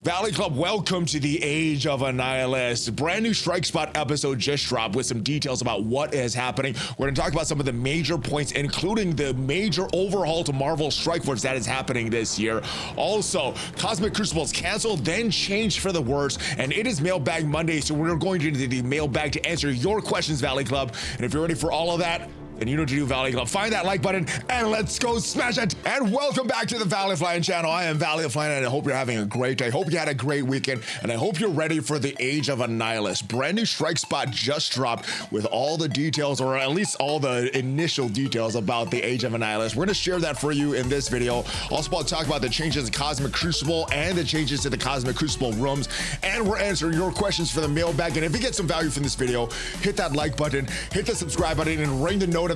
Valley Club, welcome to the Age of Annihilus. Brand new Strike Spot episode just dropped with some details about what is happening. We're going to talk about some of the major points, including the major overhaul to Marvel Strike Force that is happening this year. Also, Cosmic Crucible is canceled, then changed for the worse, and it is Mailbag Monday, so we're going to the Mailbag to answer your questions, Valley Club. And if you're ready for all of that, then you know what to do, Valley Club. Find that like button and let's go smash it. And welcome back to the ValleyFlyin channel. I am ValleyFlyin and I hope you're having a great day. I hope you had a great weekend and I hope you're ready for the Age of Annihilus. Brand new Strike Spot just dropped with all the details, or at least all the initial details about the Age of Annihilus. We're gonna share that for you in this video. Also, I'll talk about the changes to Cosmic Crucible and the changes to the Cosmic Crucible rooms. And we're answering your questions for the mailbag. And if you get some value from this video, hit that like button, hit the subscribe button, and ring the notification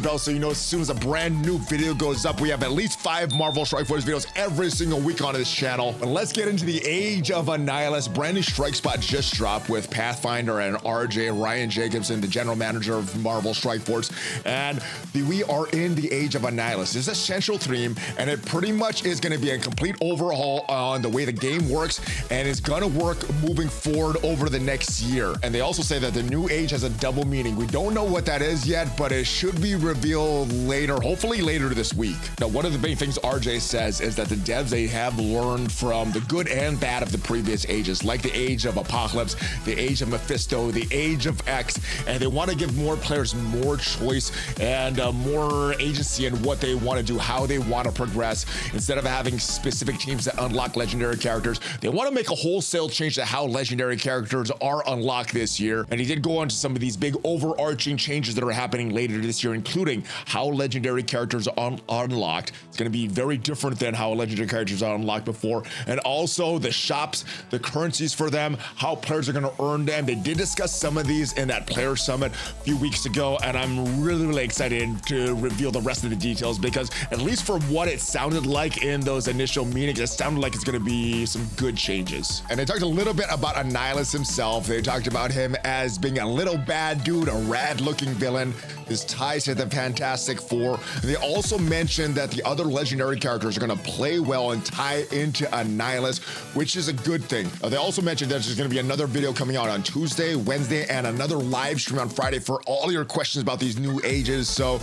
bell so you know as soon as a brand new video goes up. We have at least 5 Marvel Strike Force videos every single week on this channel. But let's get into the Age of Annihilus. Brand new Strike Spot just dropped with Pathfinder and RJ, Ryan Jacobson, the general manager of Marvel Strike Force. And we are in the Age of Annihilus. This is a central theme, and it pretty much is going to be a complete overhaul on the way the game works, and it's going to work moving forward over the next year. And they also say that the new age has a double meaning. We don't know what that is yet, but it should be revealed later, hopefully later this week. Now, one of the big things RJ says is that the devs, they have learned from the good and bad of the previous ages, like the Age of Apocalypse, the Age of Mephisto, the Age of X, and they want to give more players more choice and more agency in what they want to do, how they want to progress. Instead of having specific teams that unlock legendary characters, they want to make a wholesale change to how legendary characters are unlocked this year. And he did go on to some of these big overarching changes that are happening later this year, including how legendary characters are unlocked. It's going to be very different than how legendary characters are unlocked before. And also the shops, the currencies for them, how players are going to earn them. They did discuss some of these in that player summit a few weeks ago, and I'm really excited to reveal the rest of the details, because at least for what it sounded like in those initial meetings, it sounded like it's going to be some good changes. And they talked a little bit about Annihilus himself. They talked about him as being a little bad dude, a rad looking villain, his ties to the Fantastic Four. They also mentioned that the other legendary characters are going to play well and tie into Annihilus, which is a good thing. They also mentioned that there's going to be another video coming out on Tuesday, Wednesday, and another live stream on Friday for all your questions about these new ages. So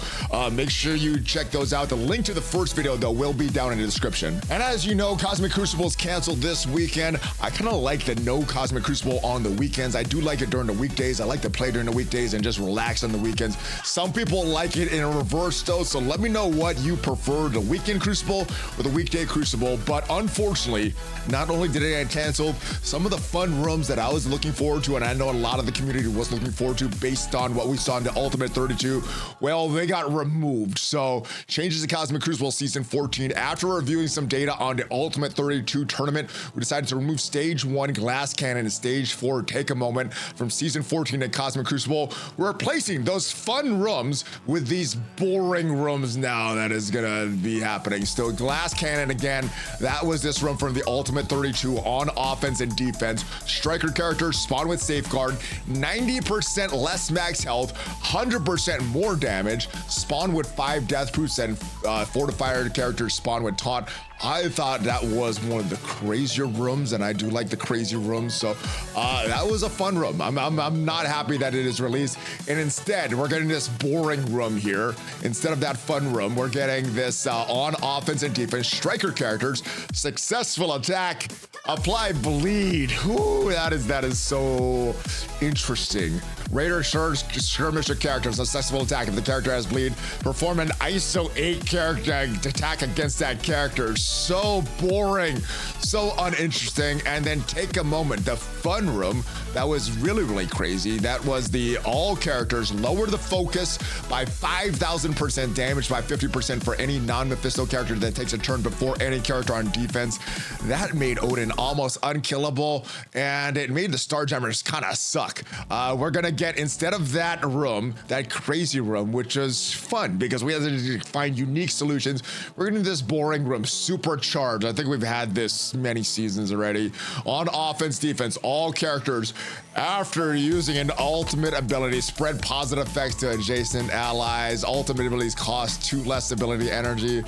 make sure you check those out. The link to the first video, though, will be down in the description. And as you know, Cosmic Crucible is canceled this weekend. I kind of like the no Cosmic Crucible on the weekends. I do like it during the weekdays. I like to play during the weekdays and just relax on the weekends. Some people like it in reverse though, so let me know what you prefer, the weekend Crucible or the weekday Crucible. But unfortunately, not only did it get canceled, some of the fun rooms that I was looking forward to, and I know a lot of the community was looking forward to based on what we saw in the Ultimate 32, well, they got removed. So changes to Cosmic Crucible Season 14. After reviewing some data on the Ultimate 32 tournament, we decided to remove Stage 1 Glass Cannon and Stage 4 Take a Moment from Season 14 at Cosmic Crucible. We're replacing those fun rooms with these boring rooms now that is gonna be happening. So Glass Cannon, again, that was this room from the Ultimate 32 on offense and defense. Striker characters spawn with Safeguard, 90% less max health, 100% more damage, spawn with 5 death proofs, and fortifier characters spawn with taunt. I thought that was one of the crazier rooms, and I do like the crazy rooms, so that was a fun room. I'm not happy that it is released, and instead we're getting this boring room here. Instead of that fun room, we're getting this on offense and defense striker characters, successful attack, apply bleed. Ooh, that is so interesting. Raider skirmisher character, successful attack. If the character has bleed, perform an ISO 8 character attack against that character. So boring, so uninteresting. And then Take a Moment, the fun room, that was really crazy. That was the all characters lower the focus by 5,000%, damage by 50% for any non-Mephisto character that takes a turn before any character on defense. That made Odin almost unkillable, and it made the Starjammers kind of suck. We're gonna get, instead of that room, that crazy room, which was fun because we had to find unique solutions, we're gonna do this boring room, supercharged. I think we've had this many seasons already. On offense, defense, all characters, after using an ultimate ability, spread positive effects to adjacent allies. Ultimate abilities cost 2 less ability energy.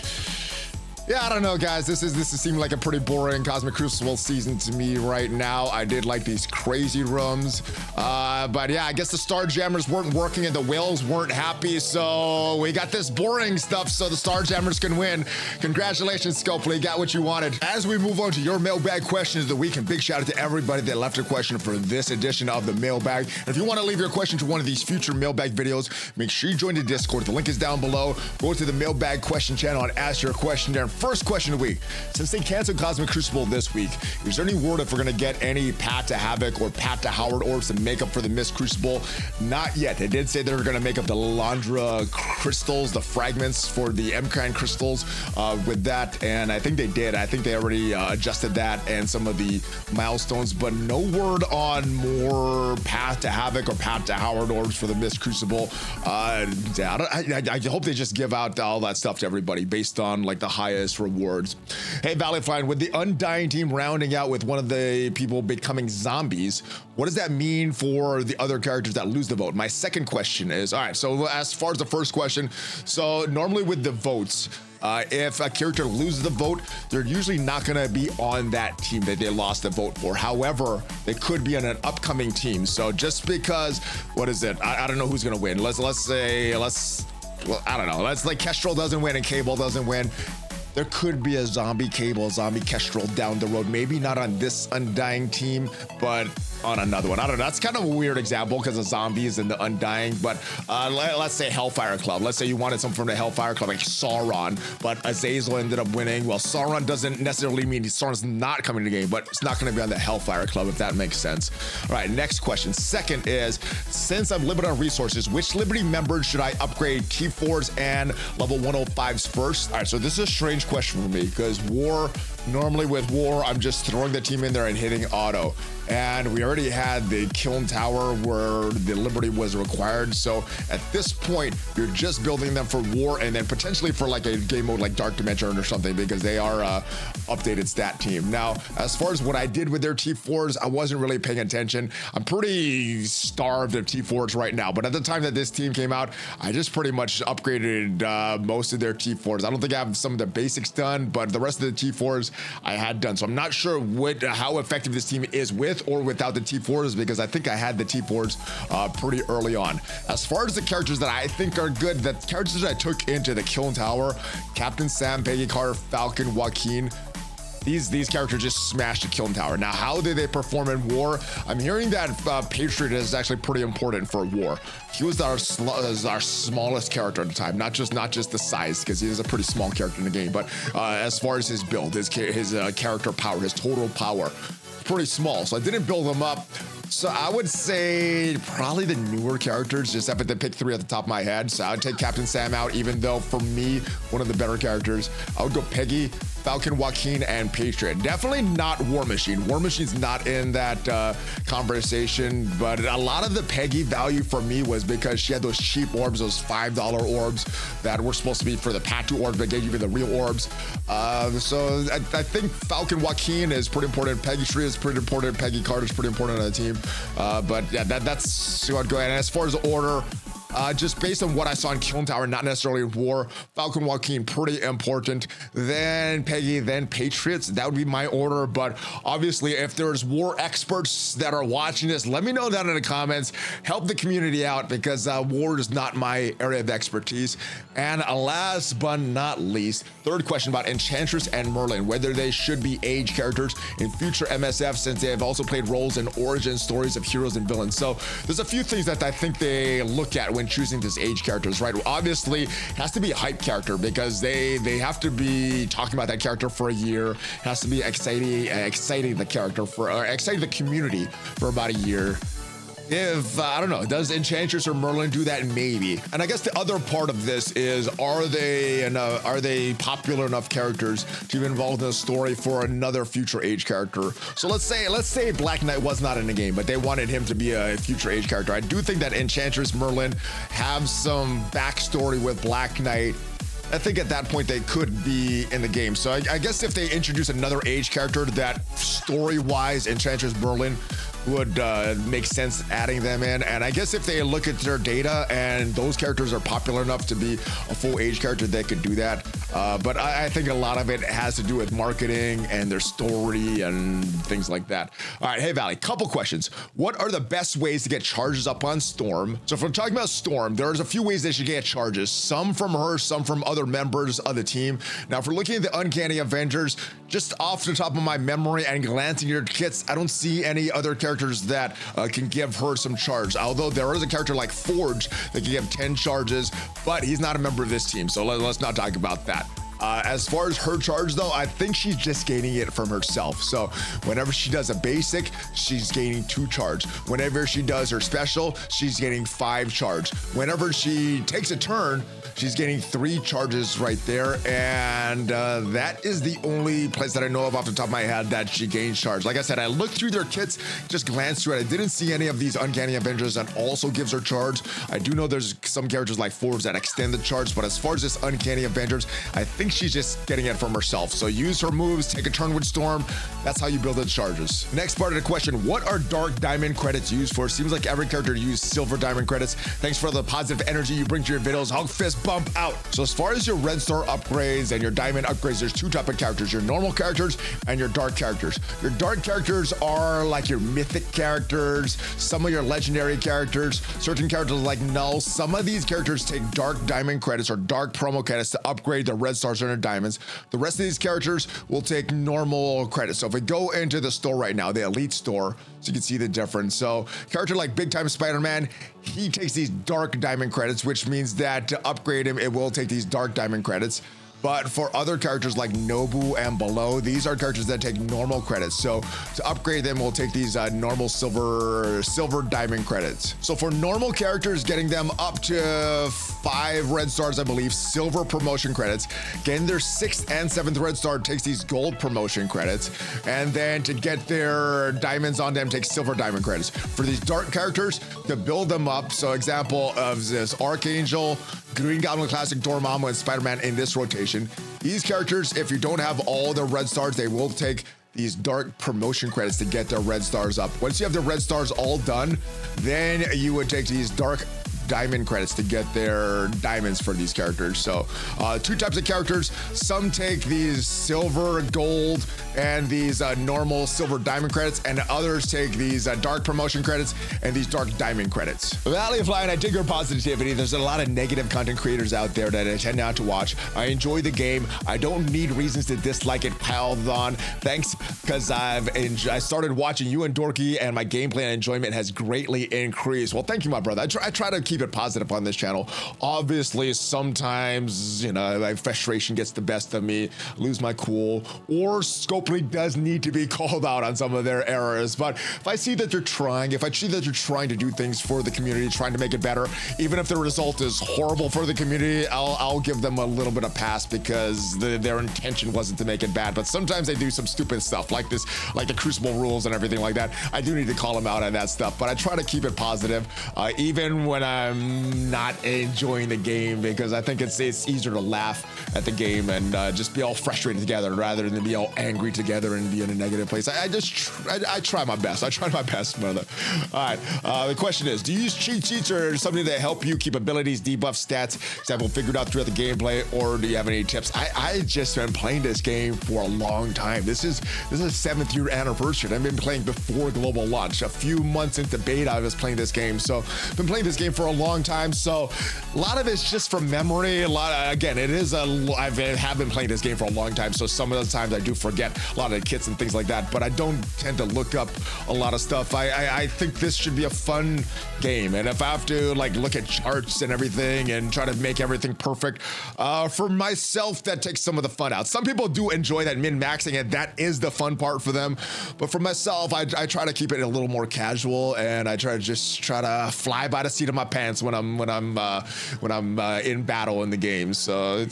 Yeah, I don't know, guys. This is seeming like a pretty boring Cosmic Crucible season to me right now. I did like these crazy rooms, but yeah, I guess the Starjammers weren't working and the whales weren't happy, so we got this boring stuff so the Starjammers can win. Congratulations, Scopely, got what you wanted. As we move on to your mailbag questions of the week, and big shout out to everybody that left a question for this edition of the mailbag. And if you want to leave your question to one of these future mailbag videos, make sure you join the Discord. The link is down below. Go to the mailbag question channel and ask your question there. First question of the week. Since they canceled Cosmic Crucible this week, is there any word if we're going to get any Pat to Havoc or Pat to Howard orbs to make up for the missed Crucible? Not yet. They did say they were going to make up the Landra crystals, the fragments for the M-kind crystals with that, and I think they did. I think they already adjusted that and some of the milestones, but no word on more Pat to Havoc or Pat to Howard orbs for the missed Crucible. I hope they just give out all that stuff to everybody based on like the highest rewards. Hey, ValleyFlyin, with the Undying team rounding out with one of the people becoming zombies, what does that mean for the other characters that lose the vote? My second question is, all right, so as far as the first question, so normally with the votes, if a character loses the vote, they're usually not going to be on that team that they lost the vote for. However, they could be on an upcoming team. So just because, what is it? I don't know who's going to win. Let's I don't know. Let's like Kestrel doesn't win and Cable doesn't win. There could be a zombie Cable, zombie Kestrel down the road. Maybe not on this Undying team, but on another one. I don't know. That's kind of a weird example because of zombies and the Undying, but let's say Hellfire Club. Let's say you wanted something from the Hellfire Club, like Sauron, but Azazel ended up winning. Well, Sauron doesn't necessarily mean Sauron's not coming to the game, but it's not going to be on the Hellfire Club, if that makes sense. All right, next question. Second is, since I'm limited on resources, which Liberty members should I upgrade T4s and level 105s first? All right, so this is a strange question for me because normally with War, I'm just throwing the team in there and hitting auto. And we already had the Kiln Tower where the Liberty was required. So at this point, you're just building them for War and then potentially for like a game mode like Dark Dimension or something because they are updated stat team. Now, as far as what I did with their T4s, I wasn't really paying attention. I'm pretty starved of T4s right now. But at the time that this team came out, I just pretty much upgraded most of their T4s. I don't think I have some of the basics done, but the rest of the T4s I had done. So I'm not sure how effective this team is with or without the T4s because I think I had the T4s pretty early on. As far as the characters that I think are good, the characters that I took into the Kiln Tower, Captain Sam, Peggy Carter, Falcon, Joaquin, these characters just smashed the Kiln Tower. Now, how did they perform in War? I'm hearing that Patriot is actually pretty important for War. He was our smallest character at the time, not just the size, because he is a pretty small character in the game, but as far as his build, his character power, his total power, pretty small. So I didn't build him up. So I would say probably the newer characters, just have to pick three at the top of my head. So I would take Captain Sam out, even though for me, one of the better characters. I would go Peggy, Falcon, Joaquin, and Patriot. Definitely not War Machine. War Machine's not in that conversation, but a lot of the Peggy value for me was because she had those cheap orbs, those $5 orbs that were supposed to be for the Patu orbs, but gave you the real orbs. So I think Falcon, Joaquin is pretty important. Peggy Shri is pretty important. Peggy Carter is pretty important on the team. But yeah, that's who I'd go ahead. And as far as the order, just based on what I saw in Kiln Tower, not necessarily in War, Falcon, Joaquin, pretty important. Then Peggy, then Patriots. That would be my order. But obviously, if there's War experts that are watching this, let me know down in the comments. Help the community out because War is not my area of expertise. And last but not least, third question about Enchantress and Merlin, whether they should be age characters in future MSF since they have also played roles in origin stories of heroes and villains. So there's a few things that I think they look at when choosing this age characters, right? Well, obviously, it has to be a hype character because they have to be talking about that character for a year. It has to be exciting the character exciting the community for about a year. If, I don't know, does Enchantress or Merlin do that? Maybe. And I guess the other part of this is, are they popular enough characters to be involved in a story for another future age character? So let's say Black Knight was not in the game, but they wanted him to be a future age character. I do think that Enchantress, Merlin have some backstory with Black Knight. I think at that point they could be in the game. So I guess if they introduce another age character that story-wise Enchantress Merlin would make sense adding them in. And I guess if they look at their data and those characters are popular enough to be a full age character, they could do that. but I think a lot of it has to do with marketing and their story and things like that. All right, hey Valley, couple questions. What are the best ways to get charges up on Storm? So if we're talking about Storm, there's a few ways that she can get charges, some from her, some from other members of the team. Now, if we're looking at the Uncanny Avengers, just off the top of my memory and glancing at your kits, I don't see any other characters that can give her some charge. Although there is a character like Forge that can give 10 charges, but he's not a member of this team, so let's not talk about that. As far as her charge though, I think she's just gaining it from herself. So whenever she does a basic, she's gaining 2 charge. Whenever she does her special, she's getting 5 charge. Whenever she takes a turn, she's getting 3 charges right there. And that is the only place that I know of off the top of my head that she gains charge. Like I said, I looked through their kits, just glanced through it. I didn't see any of these Uncanny Avengers that also gives her charge. I do know there's some characters like Forge that extend the charge, but as far as this Uncanny Avengers, I think she's just getting it from herself. So use her moves, take a turn with Storm. That's how you build the charges. Next part of the question, what are Dark Diamond credits used for? Seems like every character used Silver Diamond credits. Thanks for the positive energy you bring to your videos. Hug fist bump out. So as far as your Red Star upgrades and your Diamond upgrades, there's 2 types of characters, your normal characters and your dark characters. Your dark characters are like your mythic characters, some of your legendary characters, certain characters like Null. Some of these characters take Dark Diamond credits or Dark promo credits to upgrade their Red Stars and their Diamonds. The rest of these characters will take normal credits. So if we go into the store right now, the Elite store, so you can see the difference. So character like Big Time Spider-Man, he takes these Dark Diamond credits, which means that to upgrade him, it will take these Dark Diamond credits. But for other characters like Nobu and below, these are characters that take normal credits. So to upgrade them, we'll take these normal silver diamond credits. So for normal characters, getting them up to 5 red stars, I believe, silver promotion credits. Getting their 6th and 7th red star takes these gold promotion credits. And then to get their diamonds on them takes silver diamond credits. For these dark characters, to build them up, so example of this Archangel, Green Goblin Classic, Dormammu, and Spider-Man in this rotation. These characters, if you don't have all the red stars, they will take these dark promotion credits to get their red stars up. Once you have the red stars all done, then you would take these dark diamond credits to get their diamonds for these characters. So 2 types of characters. Some take these silver, gold, and these normal silver diamond credits, and others take these dark promotion credits and these dark diamond credits. ValleyFlyin, I dig your positivity. There's a lot of negative content creators out there that I tend not to watch. I enjoy the game. I don't need reasons to dislike it piled on. Thanks, because I started watching you and Dorky, and my gameplay and enjoyment has greatly increased. Well, thank you, my brother. I try to keep it positive on this channel. Obviously, sometimes, you know, my frustration gets the best of me, lose my cool, or Scopely does need to be called out on some of their errors. But if I see that they're trying, if I see that they're trying to do things for the community, trying to make it better, even if the result is horrible for the community, I'll give them a little bit of pass because their intention wasn't to make it bad. But sometimes they do some stupid stuff like this, like the Crucible rules and everything like that. I do need to call them out on that stuff, but I try to keep it positive, even when I'm not enjoying the game, because I think it's easier to laugh at the game and just be all frustrated together rather than be all angry together and be in a negative place. I try my best. I try my best, brother. All right. The question is, do you use cheat sheets or something that help you keep abilities, debuff, stats, example, figured out throughout the gameplay, or do you have any tips? I just been playing this game for a long time. This is a 7th year anniversary. I've been playing before global launch. A few months into beta, I was playing this game. So I've been playing this game for a long time. So a lot of it's just from memory. Again, I have been playing this game for a long time. So some of the times I do forget a lot of the kits and things like that, but I don't tend to look up a lot of stuff. I think this should be a fun game. And if I have to like look at charts and everything and try to make everything perfect, for myself, that takes some of the fun out. Some people do enjoy that min-maxing, and that is the fun part for them. But for myself, I try to keep it a little more casual, and I try to fly by the seat of my pants when I'm in battle in the game. So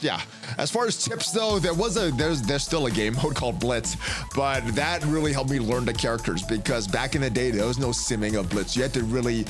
yeah. As far as tips though, there's still a game mode called Blitz, but that really helped me learn the characters, because back in the day there was no simming of Blitz. You had to really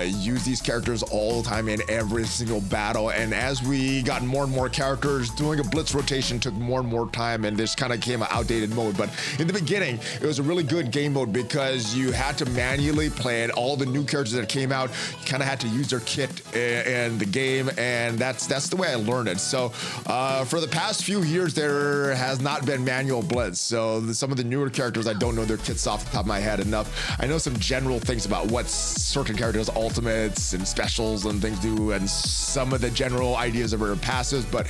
use these characters all the time in every single battle. And as we got more and more characters, doing a Blitz rotation took more and more time, and this kind of became an outdated mode. But in the beginning, it was a really good game mode because you had to manually play it. All the new characters that came out, you kind of had to use their kit in the game, and that's the way I learned it. So for the past few years, there has not been manual blitz. So some of the newer characters, I don't know their kits off the top of my head enough. I know some general things about what certain characters, ultimates and specials and things do, and some of the general ideas of their passives, but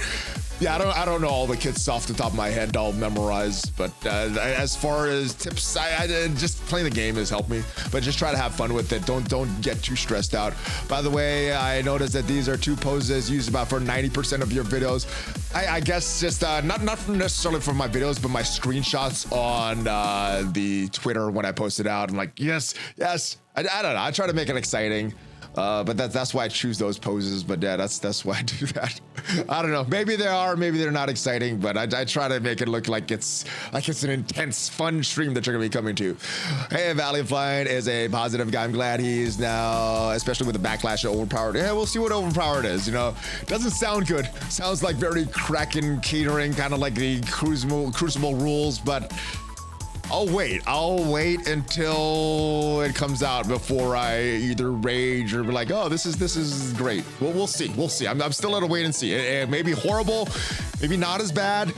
yeah, I don't know all the kits off the top of my head. I'll memorize, but as far as tips, I just playing the game has helped me. But just try to have fun with it. Don't get too stressed out. By the way, I noticed that these are two poses used about for 90% of your videos. I guess just not necessarily for my videos, but my screenshots on the Twitter when I posted out. I'm like, yes. I don't know. I try to make it exciting. But that's why I choose those poses. But yeah, that's why I do that. I don't know. Maybe they are, maybe they're not exciting, but I try to make it look like it's an intense, fun stream that you're gonna be coming to. Hey, ValleyFlyin is a positive guy. I'm glad he's now, especially with the backlash of overpowered. Yeah, we'll see what overpowered is. You know, doesn't sound good. Sounds like very Kraken catering, kind of like the Crucible rules, but I'll wait until it comes out before I either rage or be like, oh, this is great. Well, we'll see. I'm still at a wait and see. It may be horrible, maybe not as bad.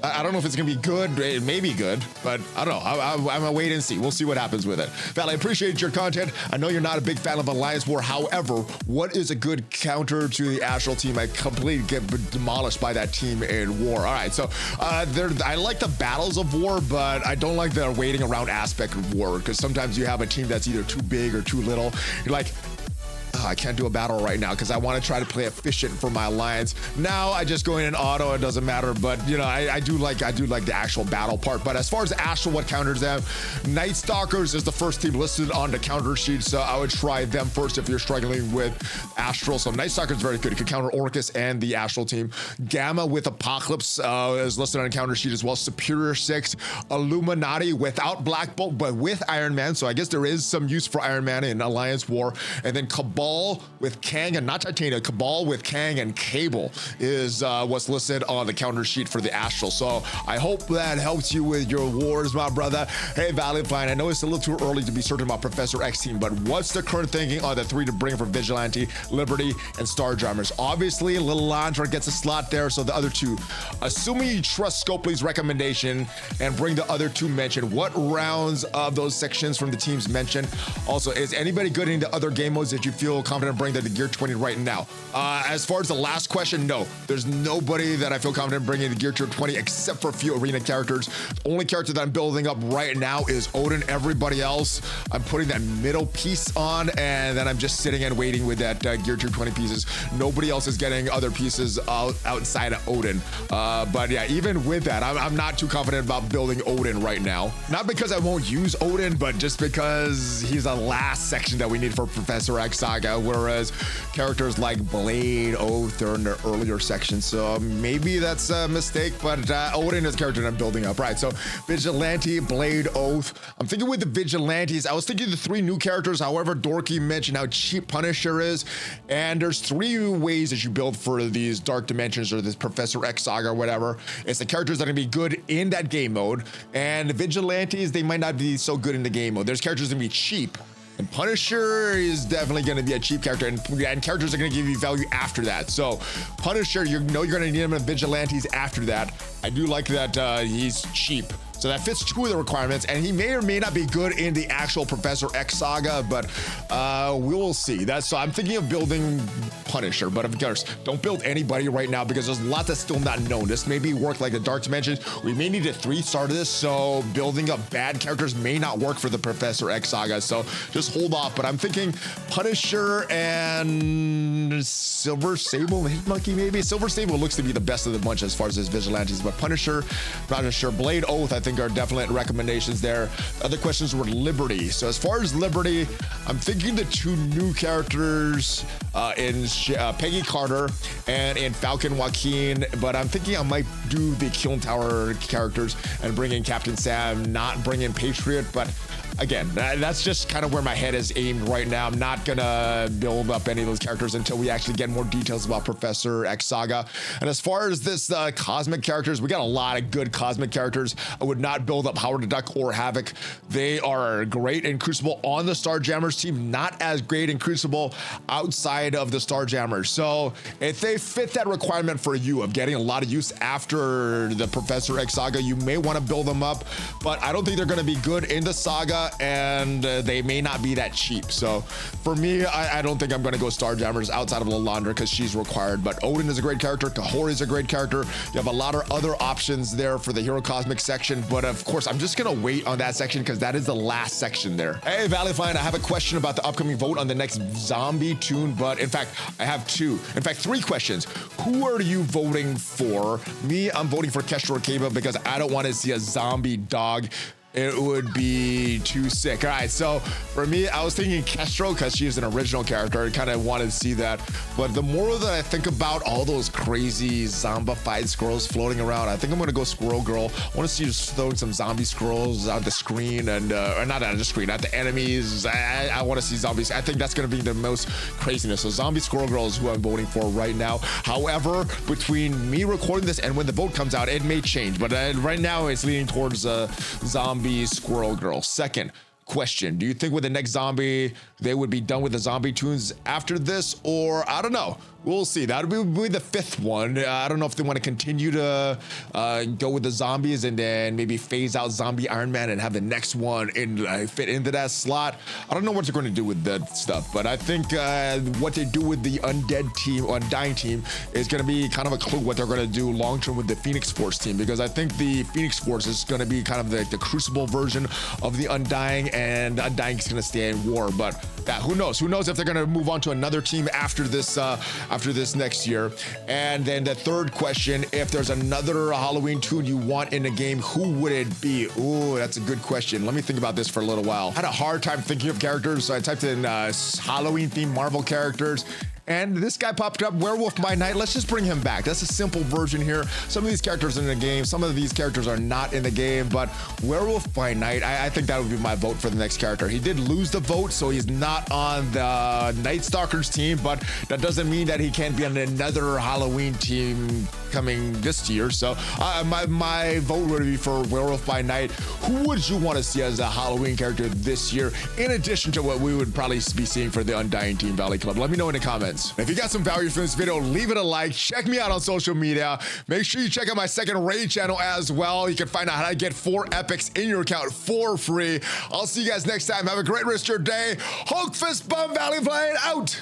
I don't know if it's gonna be good. It may be good, but I don't know. I'm gonna wait and see. We'll see what happens with it. Val, I appreciate your content. I know you're not a big fan of Alliance War. However, what is a good counter to the Astral team? I completely get demolished by that team in War. All right, so I like the battles of War, but I don't like the waiting around aspect of War, because sometimes you have a team that's either too big or too little. You're like, I can't do a battle right now because I want to try to play efficient for my alliance. Now I just go in auto, it doesn't matter. But you know, I do like the actual battle part. But as far as Astral, what counters them? Night Stalkers is the first team listed on the counter sheet, so I would try them first if you're struggling with Astral. So Night Stalker is very good. It can counter Orcus and the Astral team. Gamma with Apocalypse is listed on the counter sheet as well. Superior 6, Illuminati without Black Bolt but with Iron Man. So I guess there is some use for Iron Man in Alliance War. And then Cabal with Kang and not Titania. Cabal with Kang and Cable is what's listed on the counter sheet for the Astral. So I hope that helps you with your wars, my brother. Hey, ValleyFlyin, I know it's a little too early to be certain about Professor X team, but what's the current thinking on the 3 to bring for Vigilante, Liberty, and Starjammers? Obviously, Little Landra gets a slot there, so the other 2. Assuming you trust Scopely's recommendation and bring the other 2 mentioned, what rounds of those sections from the teams mentioned? Also, is anybody good in the other game modes that you feel confident bringing the Gear 20 right now? As far as the last question, no. There's nobody that I feel confident bringing the Gear 20 except for a few arena characters. The only character that I'm building up right now is Odin. Everybody else, I'm putting that middle piece on, and then I'm just sitting and waiting with that Gear 20 pieces. Nobody else is getting other pieces outside of Odin. But yeah, even with that, I'm not too confident about building Odin right now. Not because I won't use Odin, but just because he's the last section that we need for Professor X Saga, whereas characters like Blade, Oath are in the earlier sections. So maybe that's a mistake, but Odin is a character that I'm building up. Right, so Vigilante, Blade, Oath. I'm thinking with the Vigilantes, I was thinking the 3 new characters. However, Dorky mentioned how cheap Punisher is, and there's 3 ways that you build for these Dark Dimensions or this Professor X Saga or whatever. It's the characters that are gonna be good in that game mode, and the Vigilantes, they might not be so good in the game mode. There's characters that are gonna be cheap, and Punisher is definitely going to be a cheap character, and characters are going to give you value after that. So Punisher, you know you're going to need him in Vigilantes after that. I do like that he's cheap. So that fits 2 of the requirements, and he may or may not be good in the actual Professor X Saga, but we will see. So I'm thinking of building Punisher, but of course, don't build anybody right now because there's a lot that's still not known. This may be work like the Dark Dimensions. We may need to 3-star this, so building up bad characters may not work for the Professor X Saga, so just hold off. But I'm thinking Punisher and Silver Sable, Hitmonkey maybe. Silver Sable looks to be the best of the bunch as far as his Vigilantes, but Punisher, not sure. Blade, Oath, I think are definite recommendations there. Other questions were Liberty. So as far as Liberty, I'm thinking the 2 new characters in Peggy Carter and in Falcon Joaquin, but I'm thinking I might do the Kiln Tower characters and bring in Captain Sam, not bring in Patriot, but again, that's just kind of where my head is aimed right now. I'm not gonna build up any of those characters until we actually get more details about Professor X Saga. And as far as this cosmic characters, we got a lot of good cosmic characters. I would not build up Howard the Duck or Havoc. They are great in Crucible on the Starjammers team, not as great in Crucible outside of the Starjammers. So if they fit that requirement for you of getting a lot of use after the Professor X Saga, you may want to build them up, but I don't think they're going to be good in the Saga, and they may not be that cheap. So for me, I don't think I'm going to go Starjammers outside of Lalandra because she's required, but Odin is a great character. Kahori is a great character. You have a lot of other options there for the Hero Cosmic section, but of course, I'm just going to wait on that section because that is the last section there. Hey, ValleyFlyin, I have a question about the upcoming vote on the next zombie tune, but in fact, I have three questions. Who are you voting for? Me, I'm voting for Kestrel Kaba because I don't want to see a zombie dog. It would be too sick. All right, so for me, I was thinking Kestrel because she is an original character. I kind of wanted to see that. But the more that I think about all those crazy zombified squirrels floating around, I think I'm going to go Squirrel Girl. I want to see you throwing some zombie squirrels on the screen and, or not on the screen, at the enemies. I want to see zombies. I think that's going to be the most craziness. So Zombie Squirrel Girl is who I'm voting for right now. However, between me recording this and when the vote comes out, it may change. But right now, it's leaning towards Zombie Squirrel Girl. Second question, do you think with the next zombie they would be done with the zombie tunes after this, or I don't know? We'll see. That would be the fifth one. I don't know if they want to continue to go with the zombies and then maybe phase out Zombie Iron Man and have the next one fit into that slot. I don't know what they're going to do with that stuff, but I think what they do with the undead team, undying team, is going to be kind of a clue what they're going to do long term with the Phoenix Force team, because I think the Phoenix Force is going to be kind of the Crucible version of the Undying, and Undying is going to stay in war. But who knows? Who knows if they're going to move on to another team after this next year. And then the third question, if there's another Halloween tune you want in the game, who would it be? Ooh, that's a good question. Let me think about this for a little while. I had a hard time thinking of characters, so I typed in Halloween themed Marvel characters. And this guy popped up, Werewolf by Night. Let's just bring him back. That's a simple version here. Some of these characters are in the game. Some of these characters are not in the game, but Werewolf by Night, I think that would be my vote for the next character. He did lose the vote, so he's not on the Night Stalkers team, but that doesn't mean that he can't be on another Halloween team coming this year. So my vote would be for Werewolf by Night. Who would you want to see as a Halloween character this year, in addition to what we would probably be seeing for the Undying Team Valley Club? Let me know in the comments. If you got some value from this video, leave it a like. Check me out on social media. Make sure you check out my second raid channel as well. You can find out how to get 4 epics in your account for free. I'll see you guys next time. Have a great rest of your day. Hulk Fist Bump ValleyFlyin out.